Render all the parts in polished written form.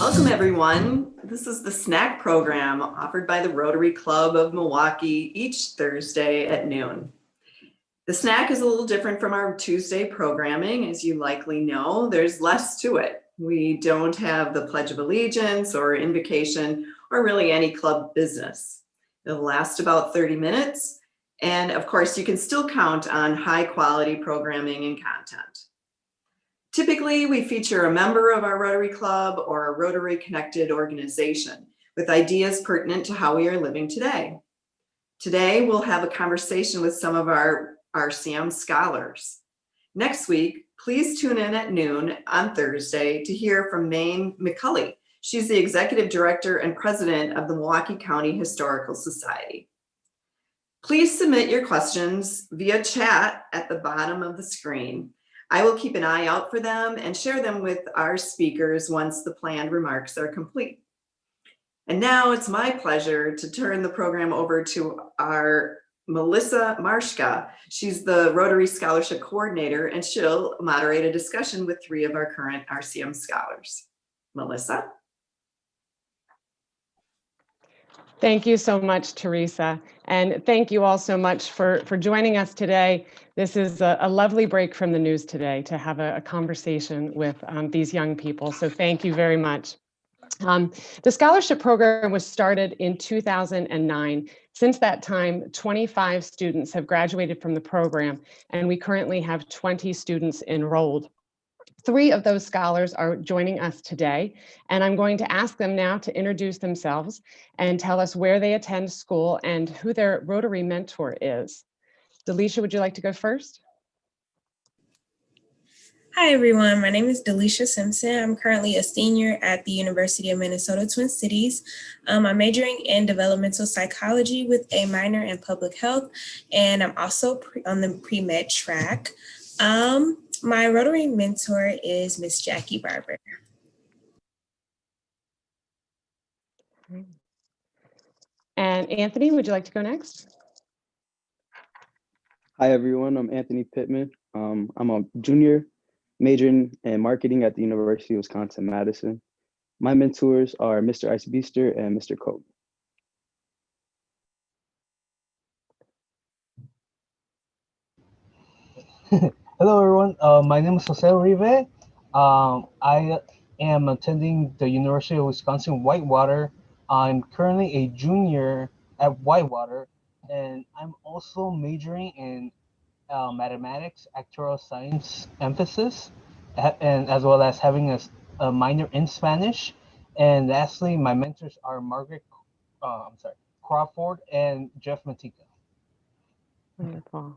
Welcome everyone. This is the snack program offered by the Rotary Club of Milwaukee each Thursday at noon. The snack is a little different from our Tuesday programming. As you likely know, there's less to it. We don't have the Pledge of Allegiance or invocation or really any club business. It'll last about 30 minutes. And of course, you can still count on high quality programming and content. Typically, we feature a member of our Rotary Club or a Rotary connected organization with ideas pertinent to how we are living today. Today, we'll have a conversation with some of our RCM Scholars. Next week, please tune in at noon on Thursday to hear from Maine McCulley. She's the Executive Director and President of the Milwaukee County Historical Society. Please submit your questions via chat at the bottom of the screen. I will keep an eye out for them and share them with our speakers once the planned remarks are complete. And now it's my pleasure to turn the program over to our Melissa Marshka. She's the Rotary Scholarship Coordinator, and she'll moderate a discussion with 3 of our current RCM Scholars. Melissa? Thank you so much, Teresa. And thank you all so much for joining us today. This is a lovely break from the news today to have a conversation with these young people. So thank you very much. The scholarship program was started in 2009. Since that time, 25 students have graduated from the program, and we currently have 20 students enrolled. 3 of those scholars are joining us today, and I'm going to ask them now to introduce themselves and tell us where they attend school and who their Rotary mentor is. Dalicia, would you like to go first? Hi, everyone. My name is Dalicia Simpson. I'm currently a senior at the University of Minnesota Twin Cities. I'm majoring in developmental psychology with a minor in public health, and I'm also on the pre-med track. My Rotary mentor is Miss Jackie Barber. And Anthony, would you like to go next? Hi, everyone. I'm Anthony Pittman. I'm a junior majoring in marketing at the University of Wisconsin-Madison. My mentors are Mr. Icebeaster and Mr. Kobe. Hello, everyone. My name is Jose Uribe. I am attending the University of Wisconsin-Whitewater. I'm currently a junior at Whitewater, and I'm also majoring in mathematics, actuarial science emphasis, and as well as having a minor in Spanish. And lastly, my mentors are Crawford and Jeff Matika. Wonderful.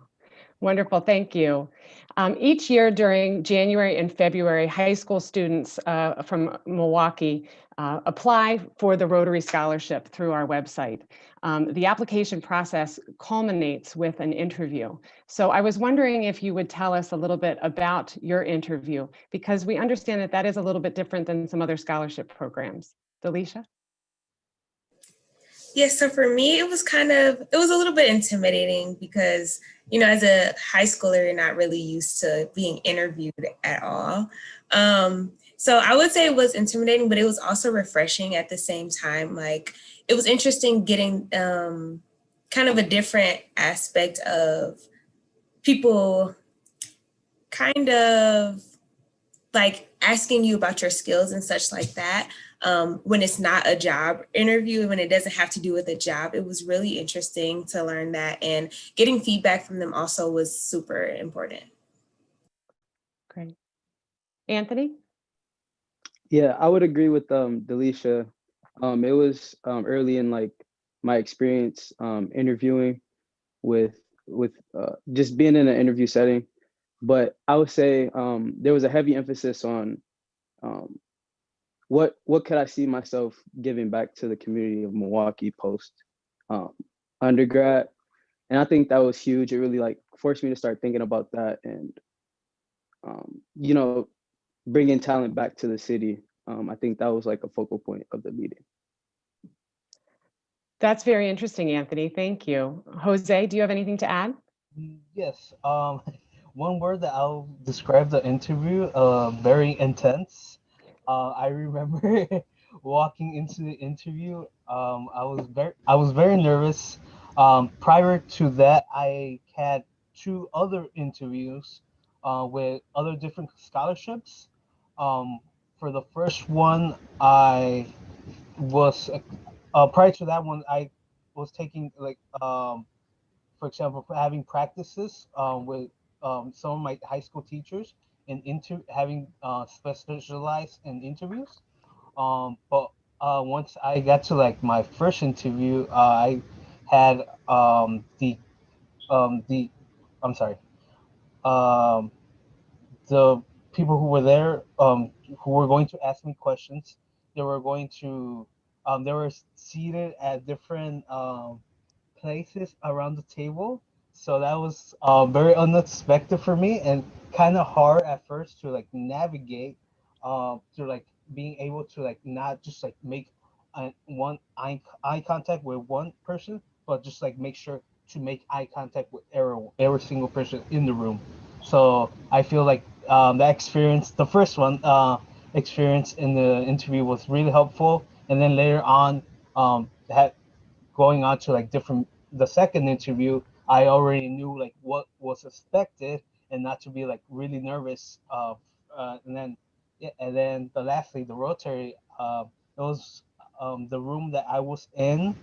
Wonderful, thank you. Each year during January and February, high school students from Milwaukee apply for the Rotary Scholarship through our website. The application process culminates with an interview. So I was wondering if you would tell us a little bit about your interview, because we understand that that is a little bit different than some other scholarship programs. Dalicia? Yes, so for me, it was a little bit intimidating because, you know, as a high schooler, you're not really used to being interviewed at all. So I would say it was intimidating, but it was also refreshing at the same time. Like, it was interesting getting kind of a different aspect of people kind of like asking you about your skills and such like that. When it's not a job interview, when it doesn't have to do with a job, it was really interesting to learn that, and getting feedback from them also was super important. Great. Anthony? Yeah, I would agree with Dalicia. It was early in like my experience interviewing with just being in an interview setting, but I would say there was a heavy emphasis on what could I see myself giving back to the community of Milwaukee post undergrad, and I think that was huge. It really like forced me to start thinking about that, and you know, bringing talent back to the city. I think that was like a focal point of the meeting. That's very interesting, Anthony. Thank you. Jose, do you have anything to add? Yes. One word that I'll describe the interview, very intense. I remember walking into the interview, I was very nervous. Prior to that, I had two other interviews with other different scholarships. For the first one, I was prior to that one, I was taking like for example, having practices with some of my high school teachers and having specialized in interviews. But once I got to like my first interview, I had the I'm sorry, um, the people who were there who were going to ask me questions. They were going to they were seated at different places around the table. So that was very unexpected for me and kind of hard at first to like navigate to like being able to like not just like make eye contact with one person, but just like make sure to make eye contact with every single person in the room. So I feel like that experience, the first one experience in the interview was really helpful. And then later on, had going on to like different the second interview, I already knew like what was expected and not to be like really nervous. And then yeah, and then lastly the Rotary. It was the room that I was in.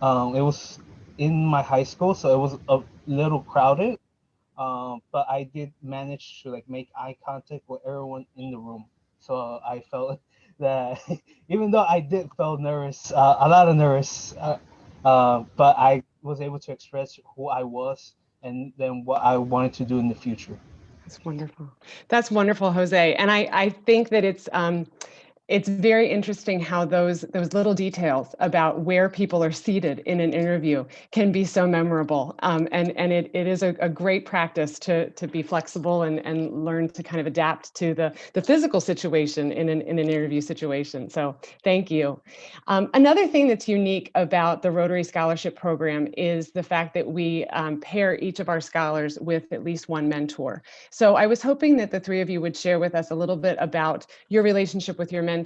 It was in my high school, so it was a little crowded. But I did manage to like make eye contact with everyone in the room. So I felt that even though I did felt nervous, a lot of nervous, but I was able to express who I was and then what I wanted to do in the future. That's wonderful. That's wonderful, Jose. And I think that it's very interesting how those little details about where people are seated in an interview can be so memorable. And it is a great practice to be flexible and learn to kind of adapt to the physical situation in an interview situation. So thank you. Another thing that's unique about the Rotary Scholarship Program is the fact that we pair each of our scholars with at least one mentor. So I was hoping that the three of you would share with us a little bit about your relationship with your mentor,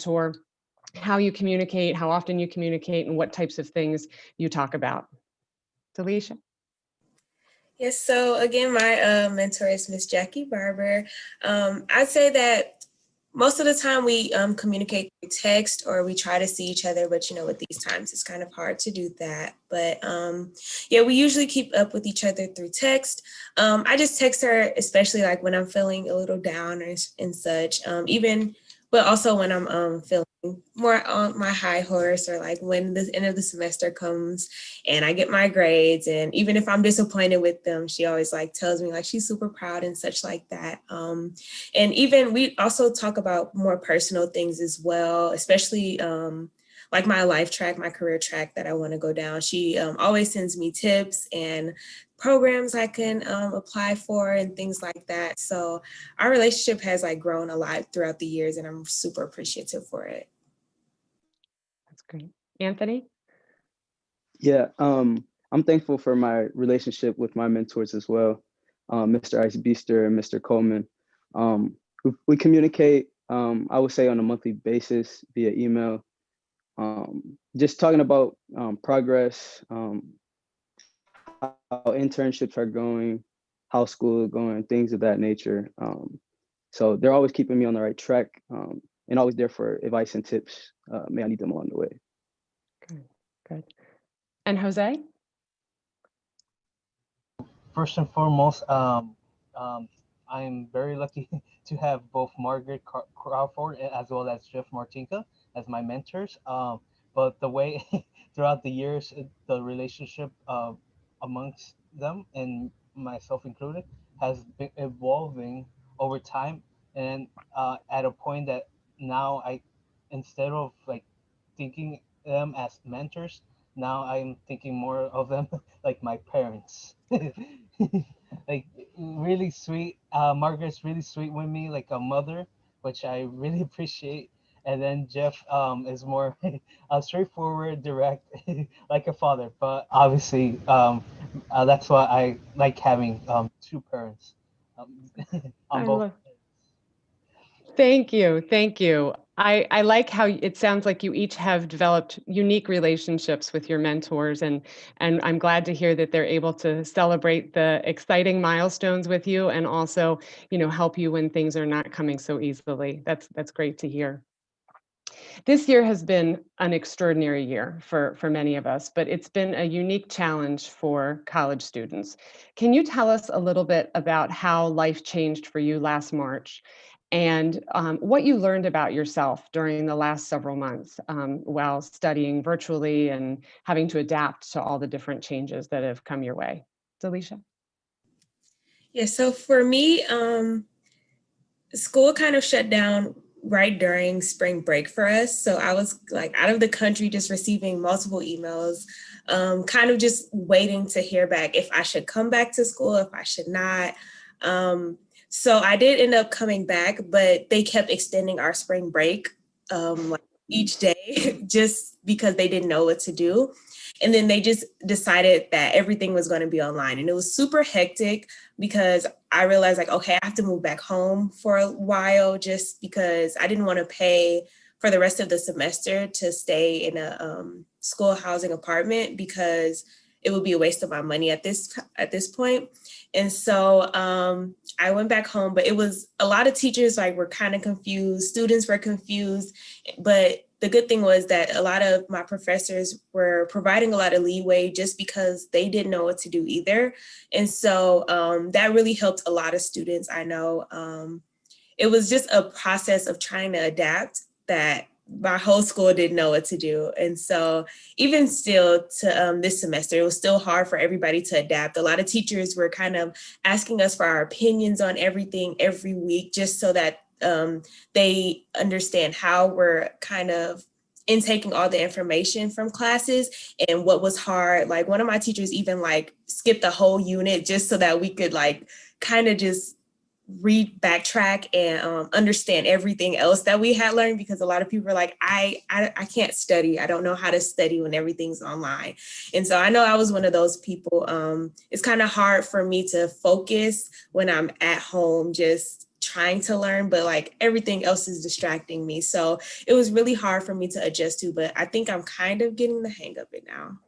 how you communicate, how often you communicate, and what types of things you talk about. Dalicia? Yes, so again, my mentor is Miss Jackie Barber. I'd say that most of the time we communicate through text or we try to see each other, but you know, with these times, it's kind of hard to do that. But yeah, we usually keep up with each other through text. I just text her, especially like when I'm feeling a little down and such, but also when I'm feeling more on my high horse or like when the end of the semester comes and I get my grades. And even if I'm disappointed with them, she always like tells me like she's super proud and such like that. And even we also talk about more personal things as well, especially like my life track, my career track that I want to go down. She always sends me tips and programs I can apply for and things like that. So our relationship has like grown a lot throughout the years and I'm super appreciative for it. That's great. Anthony? Yeah, I'm thankful for my relationship with my mentors as well, Mr. Ice Beaster and Mr. Coleman. We communicate, I would say, on a monthly basis via email, just talking about progress, how internships are going, how school is going, things of that nature. So they're always keeping me on the right track and always there for advice and tips. May I need them along the way. Good, good. And Jose? First and foremost, I'm very lucky to have both Margaret Crawford as well as Jeff Martinka as my mentors. But the way throughout the years, the relationship amongst them and myself included has been evolving over time. And at a point that now instead of like thinking them as mentors, now I'm thinking more of them like my parents. Like really sweet. Margaret's really sweet with me, like a mother, which I really appreciate. And then Jeff is more straightforward, direct, like a father. But obviously, that's why I like having two parents on both. Thank you. Thank you. I like how it sounds like you each have developed unique relationships with your mentors, and I'm glad to hear that they're able to celebrate the exciting milestones with you, and also, help you when things are not coming so easily. That's great to hear. This year has been an extraordinary year for many of us, but it's been a unique challenge for college students. Can you tell us a little bit about how life changed for you last March, and what you learned about yourself during the last several months while studying virtually and having to adapt to all the different changes that have come your way? Dalicia? Yeah, so for me, school kind of shut down right during spring break for us. So I was like out of the country, just receiving multiple emails, kind of just waiting to hear back if I should come back to school, if I should not. So I did end up coming back, but they kept extending our spring break like each day just because they didn't know what to do. And then they just decided that everything was going to be online. And it was super hectic because I realized like, okay, I have to move back home for a while just because I didn't want to pay for the rest of the semester to stay in a school housing apartment because it would be a waste of my money at this point. And so I went back home, but it was a lot of teachers like were kind of confused, students were confused, but the good thing was that a lot of my professors were providing a lot of leeway just because they didn't know what to do either. And so that really helped a lot of students. I know it was just a process of trying to adapt that my whole school didn't know what to do. And so even still to this semester, it was still hard for everybody to adapt. A lot of teachers were kind of asking us for our opinions on everything every week, just so that they understand how we're kind of intaking all the information from classes and what was hard. Like one of my teachers even like skipped the whole unit just so that we could like kind of just backtrack and understand everything else that we had learned, because a lot of people are like, I can't study. I don't know how to study when everything's online. And so I know I was one of those people. It's kind of hard for me to focus when I'm at home just trying to learn, but like everything else is distracting me. So it was really hard for me to adjust to, but I think I'm kind of getting the hang of it now.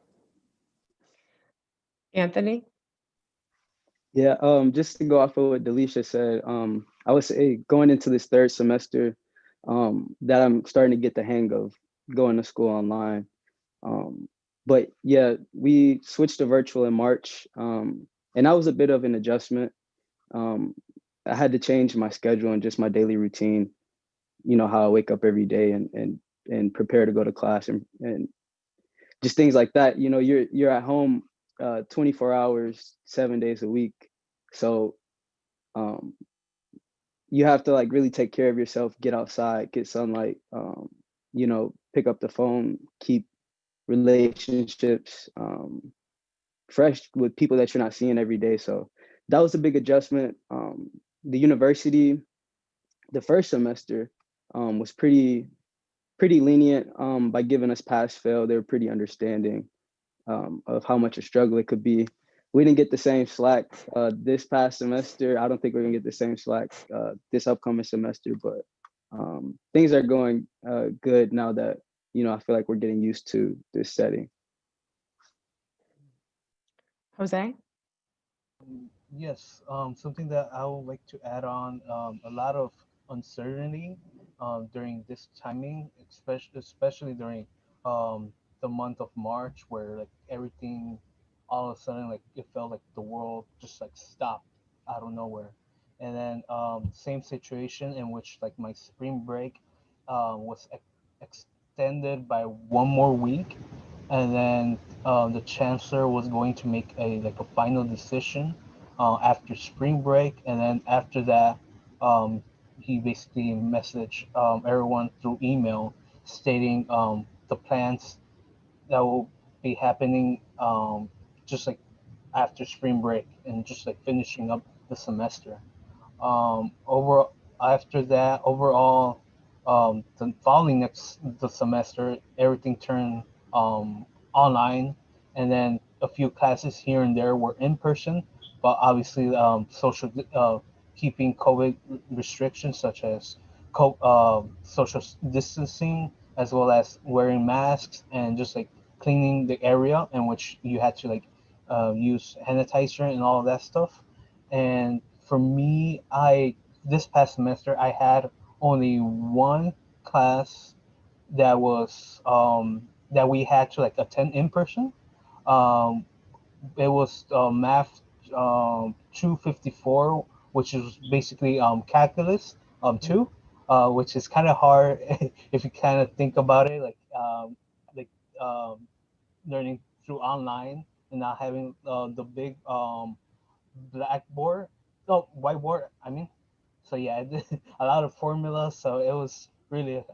Anthony? Yeah, just to go off of what Dalicia said, I would say going into this third semester, that I'm starting to get the hang of going to school online. But yeah, we switched to virtual in March, and that was a bit of an adjustment. I had to change my schedule and just my daily routine, how I wake up every day and prepare to go to class and just things like that. You're at home 24 hours, 7 days a week. So you have to like really take care of yourself, get outside, get sunlight, pick up the phone, keep relationships fresh with people that you're not seeing every day. So that was a big adjustment. The university, the first semester was pretty lenient by giving us pass fail. They were pretty understanding of how much a struggle it could be. We didn't get the same slack this past semester. I don't think we're gonna get the same slack this upcoming semester, but things are going good now that, I feel like we're getting used to this setting. Jose? Yes, something that I would like to add on, a lot of uncertainty during this timing, especially during the month of March, where like everything all of a sudden like it felt like the world just like stopped out of nowhere. And then same situation in which like my spring break was extended by 1 more week, and then the chancellor was going to make a final decision after spring break, and then after that, he basically messaged everyone through email stating the plans that will be happening just like after spring break and just like finishing up the semester. Over After that, overall, the following the semester, everything turned online, and then a few classes here and there were in person, but obviously social keeping COVID restrictions such as social distancing, as well as wearing masks and just like cleaning the area in which you had to like use sanitizer and all of that stuff. And for me, I this past semester I had only one class that was that we had to like attend in person. Um, it was math 254, which is basically calculus 2, which is kind of hard if you kind of think about it, like um, learning through online and not having the big blackboard, no whiteboard. I mean, so yeah, I did a lot of formulas, so it was really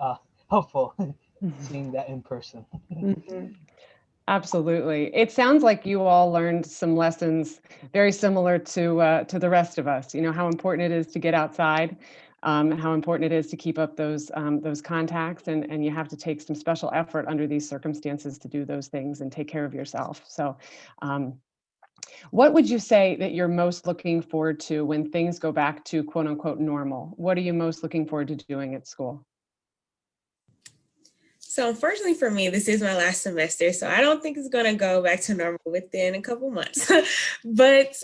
helpful seeing that in person. Mhm. Absolutely. It sounds like you all learned some lessons very similar to the rest of us. You know how important it is to get outside, how important it is to keep up those contacts, and you have to take some special effort under these circumstances to do those things and take care of yourself. So, um, what would you say that you're most looking forward to when things go back to quote unquote normal? What are you most looking forward to doing at school? So unfortunately for me, this is my last semester, so I don't think it's going to go back to normal within a couple months. But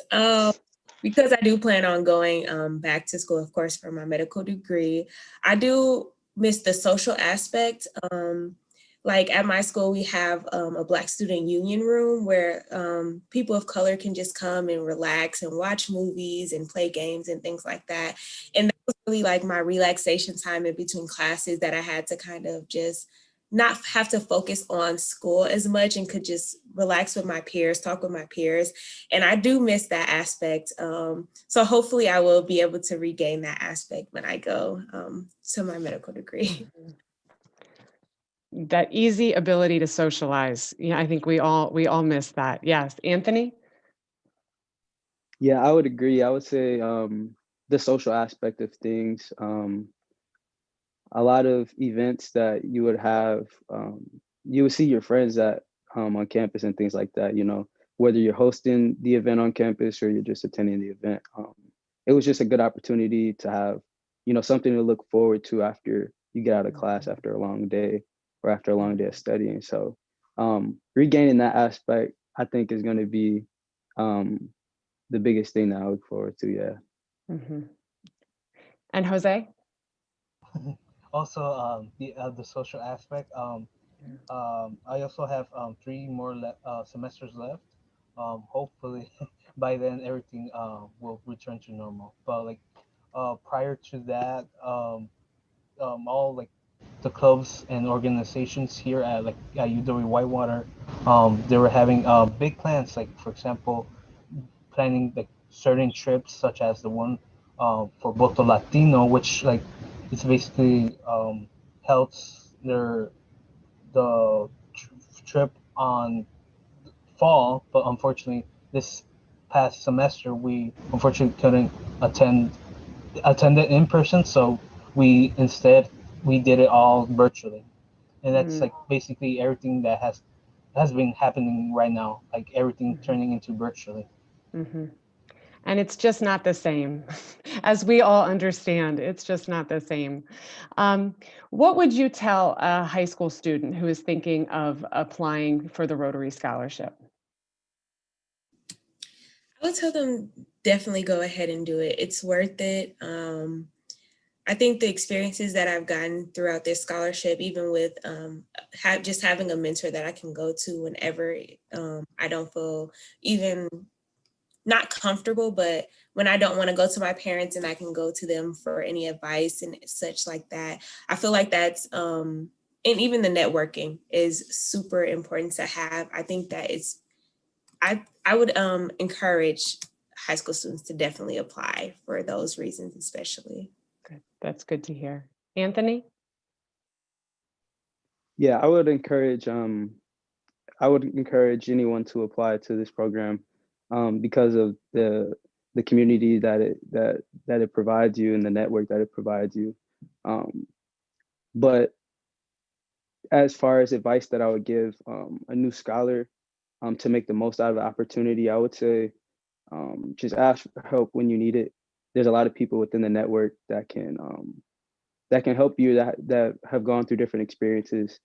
because I do plan on going back to school, of course, for my medical degree, I do miss the social aspect. Like at my school, we have a Black student union room where people of color can just come and relax and watch movies and play games and things like that. And that was really like my relaxation time in between classes, that I had to kind of just not have to focus on school as much and could just relax with my peers, talk with my peers. And I do miss that aspect. So hopefully I will be able to regain that aspect when I go to my medical degree. That easy ability to socialize. Yeah, I think we all miss that. Yes, Anthony? Yeah, I would agree. I would say the social aspect of things. A lot of events that you would have, you would see your friends at on campus and things like that. You know, whether you're hosting the event on campus or you're just attending the event. It was just a good opportunity to have, you know, something to look forward to after you get out of class after a long day or after a long day of studying. So regaining that aspect, I think, is going to be um, the biggest thing that I look forward to. Yeah. Hmm. And Jose? Also, the social aspect. I also have 3 more semesters left. Hopefully, by then everything will return to normal. But like prior to that, all like the clubs and organizations here at like at UW Whitewater, they were having big plans. Like for example, planning like certain trips, such as the one for Voto Latino, which like it's basically helps the trip on fall, but unfortunately this past semester we unfortunately couldn't attend it in person, so we did it all virtually, and that's like basically everything that has been happening right now, like everything turning into virtually. Mm-hmm. And it's just not the same. As we all understand, it's just not the same. Um, what would you tell a high school student who is thinking of applying for the Rotary Scholarship? I would tell them definitely go ahead and do it. It's worth it. I think the experiences that I've gotten throughout this scholarship, even with just having a mentor that I can go to whenever I don't feel even not comfortable, but when I don't want to go to my parents and I can go to them for any advice and such like that, I feel like that's, and even the networking is super important to have. I think that I would encourage high school students to definitely apply for those reasons, especially. Good. That's good to hear. Anthony? Yeah, I would encourage anyone to apply to this program because of the community that it provides you and the network that it provides you. Um, but as far as advice that I would give a new scholar to make the most out of the opportunity, I would say just ask for help when you need it. There's a lot of people within the network that can that can help you that have gone through different experiences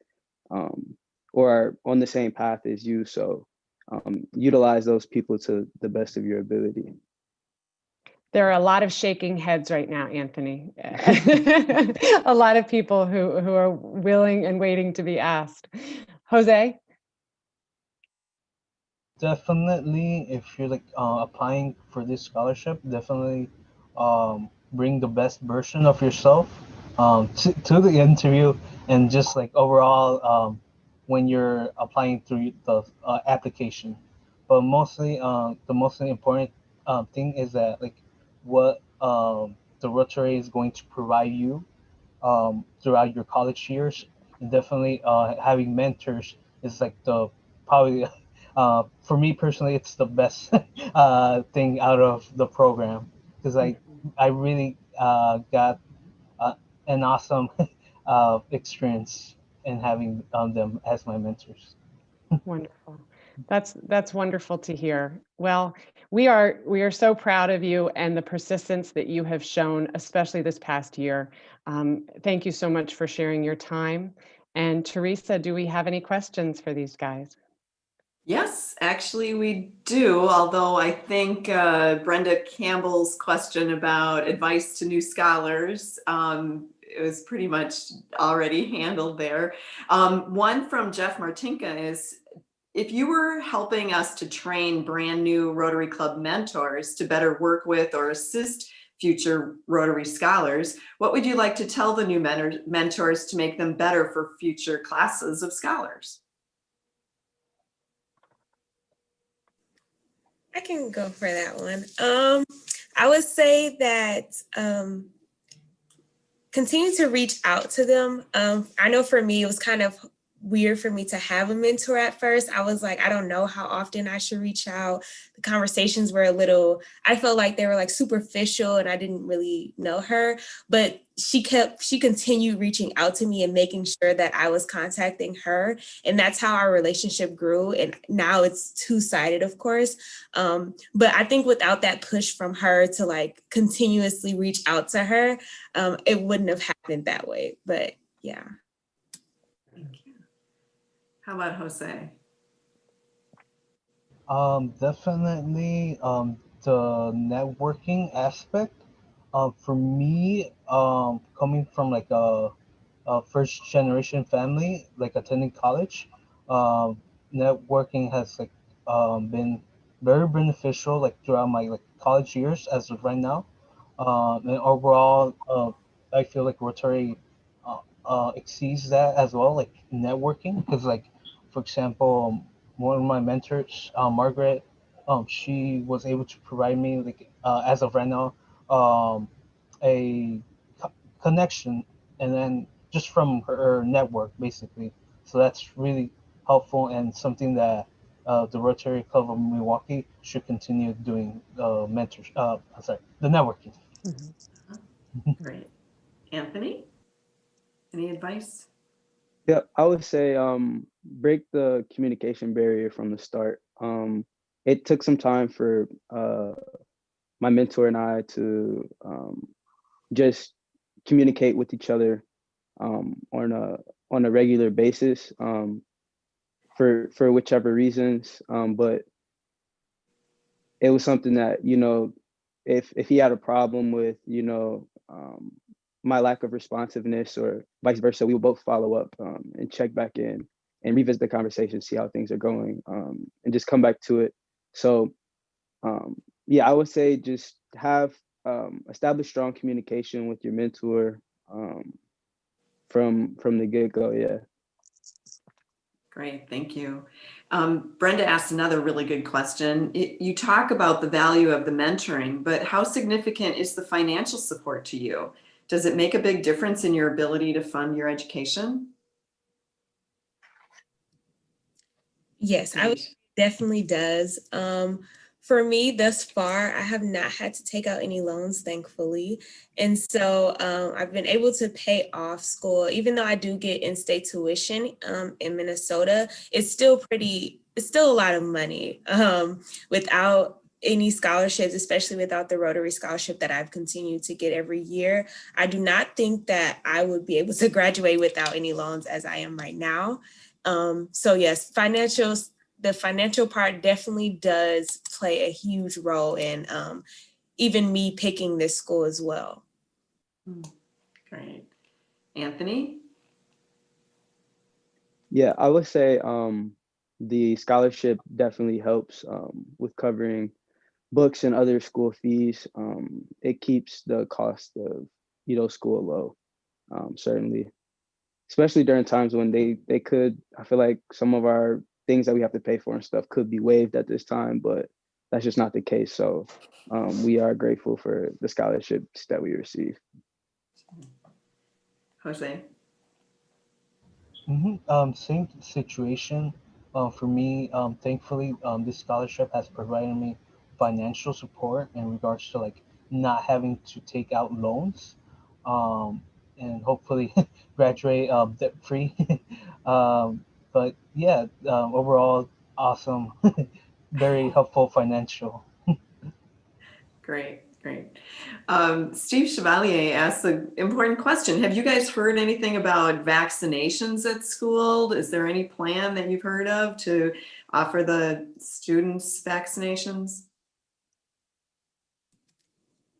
or are on the same path as you. So utilize those people to the best of your ability. There are a lot of shaking heads right now, Anthony. A lot of people who are willing and waiting to be asked. Jose? Definitely, if you're like applying for this scholarship, definitely bring the best version of yourself to the interview, and just like overall when you're applying through the application. But mostly, the most important thing is that like what the Rotary is going to provide you throughout your college years. And definitely having mentors is like the probably for me personally, it's the best thing out of the program, because I really got an awesome experience in having them as my mentors. Wonderful. That's wonderful to hear. Well, we are so proud of you and the persistence that you have shown, especially this past year. Thank you so much for sharing your time. And Teresa, do we have any questions for these guys? Yes, actually we do, although I think Brenda Campbell's question about advice to new scholars, it was pretty much already handled there. One from Jeff Martinka is, if you were helping us to train brand new Rotary Club mentors to better work with or assist future Rotary scholars, what would you like to tell the new mentors to make them better for future classes of scholars? I can go for that one. I would say that continue to reach out to them. I know for me, it was kind of weird for me to have a mentor at first. I was like, I don't know how often I should reach out. The conversations were I felt like they were like superficial and I didn't really know her, but she continued reaching out to me and making sure that I was contacting her. And that's how our relationship grew. And now it's two-sided, of course. But I think without that push from her to like continuously reach out to her, it wouldn't have happened that way. But yeah. Thank you. How about Jose? Definitely the networking aspect. For me, coming from like a first generation family, like attending college, networking has like been very beneficial like throughout my like college years as of right now. And overall, I feel like Rotary exceeds that as well, like networking, because like for example, one of my mentors, Margaret, she was able to provide me like as of right now a connection, and then just from her network basically. So that's really helpful and something that the Rotary Club of Milwaukee should continue doing. The networking. Great. Anthony, any advice? Yeah, I would say break the communication barrier from the start. It took some time for my mentor and I to just communicate with each other on a regular basis for whichever reasons. But it was something that, you know, if he had a problem with, you know, my lack of responsiveness or vice versa, we will both follow up and check back in and revisit the conversation, see how things are going, and just come back to it. So yeah, I would say just have establish strong communication with your mentor from the get-go. Yeah. Great, thank you. Brenda asked another really good question. You talk about the value of the mentoring, but how significant is the financial support to you? Does it make a big difference in your ability to fund your education? Yes, I would definitely does. For me, thus far, I have not had to take out any loans, thankfully. And so I've been able to pay off school, even though I do get in-state tuition in Minnesota, it's still a lot of money without any scholarships, especially without the Rotary scholarship that I've continued to get every year, I do not think that I would be able to graduate without any loans as I am right now. So yes, the financial part definitely does play a huge role in even me picking this school as well. Great. Anthony? Yeah, I would say the scholarship definitely helps with covering books and other school fees. It keeps the cost of school low, certainly, especially during times when they could. I feel like some of our things that we have to pay for and stuff could be waived at this time, but that's just not the case. So we are grateful for the scholarships that we receive. Jose? Same situation for me. Thankfully, this scholarship has provided me financial support in regards to like not having to take out loans, and hopefully graduate debt free. But yeah, overall, awesome, very helpful financial. Great, great. Steve Chevalier asked an important question. Have you guys heard anything about vaccinations at school? Is there any plan that you've heard of to offer the students vaccinations?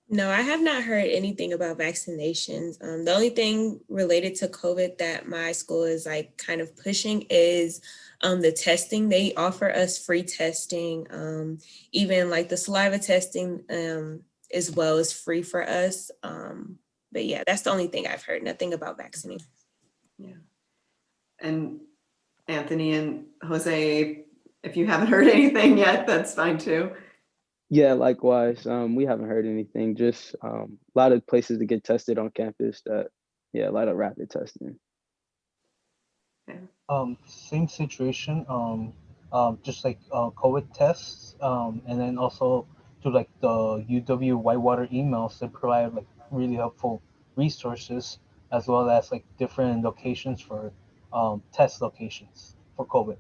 No, I have not heard anything about vaccinations. The only thing related to COVID that my school is like kind of pushing is the testing. They offer us free testing, even like the saliva testing as well is free for us. But yeah, that's the only thing I've heard, nothing about vaccinating. Yeah. And Anthony and Jose, if you haven't heard anything yet, that's fine too. Yeah, likewise. We haven't heard anything. Just a lot of places to get tested on campus. A lot of rapid testing. Same situation. Just like COVID tests, and then also to like the UW Whitewater emails, they provide like really helpful resources as well as like different locations for test locations for COVID.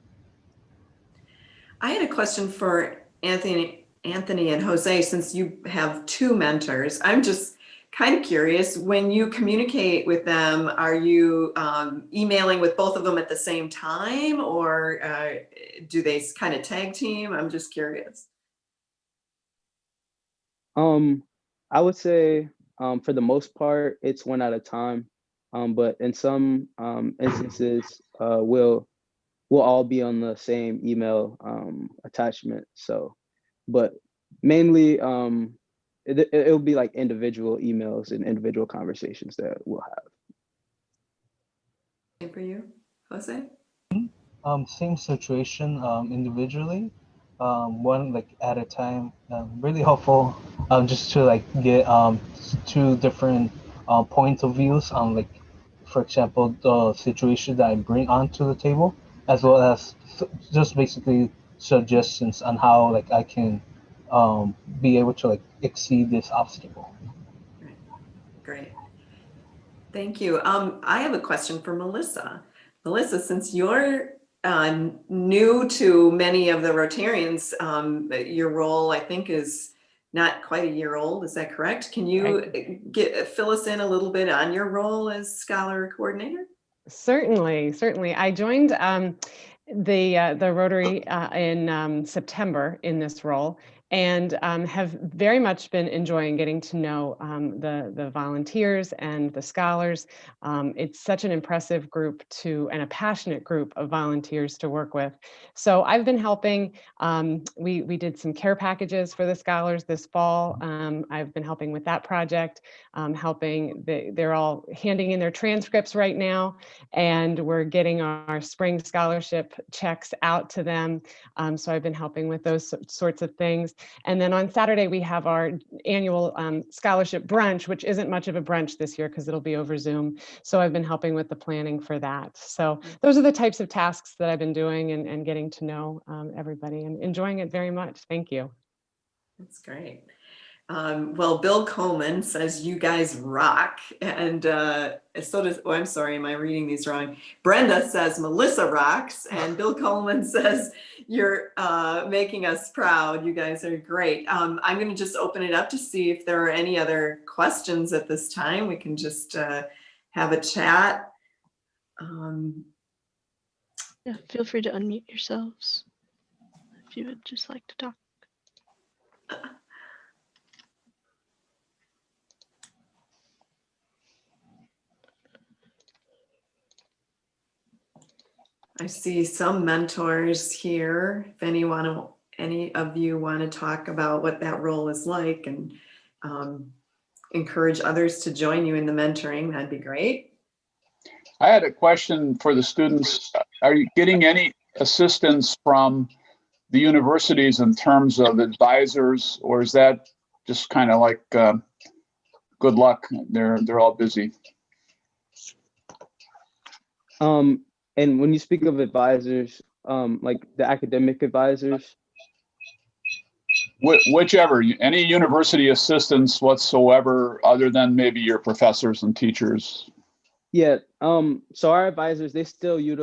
I had a question for Anthony and Jose, since you have two mentors. I'm just kind of curious, when you communicate with them, are you emailing with both of them at the same time, or do they kind of tag team? I'm just curious. I would say for the most part, it's one at a time. But in some instances, we'll all be on the same email attachment. So, but mainly it'll be like individual emails and individual conversations that we'll have. Same for you, Jose? Same situation individually, one like at a time. Really helpful, just to like get two different points of views on like, for example, the situation that I bring onto the table, as well as just basically suggestions on how like I can be able to like exceed this obstacle. Great. Thank you. I have a question for Melissa. Melissa, since you're new to many of the Rotarians, your role, I think, is not quite a year old. Is that correct? Can you fill us in a little bit on your role as Scholar Coordinator? Certainly. I joined the Rotary in September in this role, and have very much been enjoying getting to know the volunteers and the scholars. It's such an impressive group and a passionate group of volunteers to work with. So I've been helping. We did some care packages for the scholars this fall. I've been helping with that project, they're all handing in their transcripts right now, and we're getting our spring scholarship checks out to them. So I've been helping with those sorts of things. And then on Saturday, we have our annual scholarship brunch, which isn't much of a brunch this year because it'll be over Zoom. So I've been helping with the planning for that. So those are the types of tasks that I've been doing, and getting to know everybody and enjoying it very much. Thank you. That's great. Well, Bill Coleman says you guys rock, and so does, oh, I'm sorry, am I reading these wrong? Brenda says Melissa rocks, and Bill Coleman says you're making us proud. You guys are great. I'm going to just open it up to see if there are any other questions at this time. We can just have a chat. Yeah, feel free to unmute yourselves if you would just like to talk. I see some mentors here. If any of you want to talk about what that role is like and encourage others to join you in the mentoring, that'd be great. I had a question for the students. Are you getting any assistance from the universities in terms of advisors, or is that just kind of like good luck? They're all busy. And when you speak of advisors, like the academic advisors, Whichever, any university assistance whatsoever, other than maybe your professors and teachers. yeah. So our advisors, they still use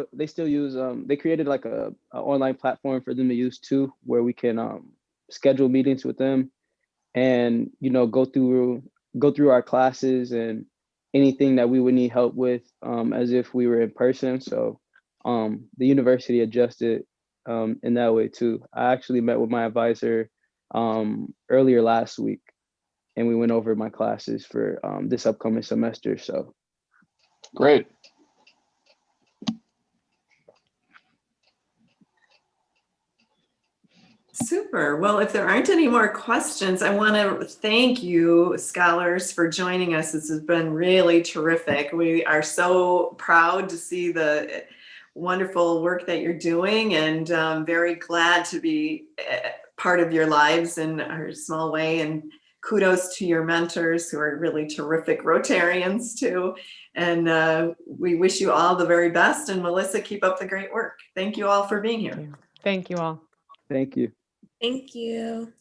they created like a online platform for them to use too, where we can schedule meetings with them, and go through our classes and anything that we would need help with, as if we were in person. So the university adjusted in that way too. I actually met with my advisor earlier last week, and we went over my classes for this upcoming semester. So Great. Super. Well, if there aren't any more questions, I want to thank you, scholars, for joining us. This has been really terrific. We are so proud to see the wonderful work that you're doing, and very glad to be part of your lives in our small way. And kudos to your mentors, who are really terrific Rotarians too. And we wish you all the very best. And Melissa, keep up the great work. Thank you all for being here. Thank you all. thank you. Thank you.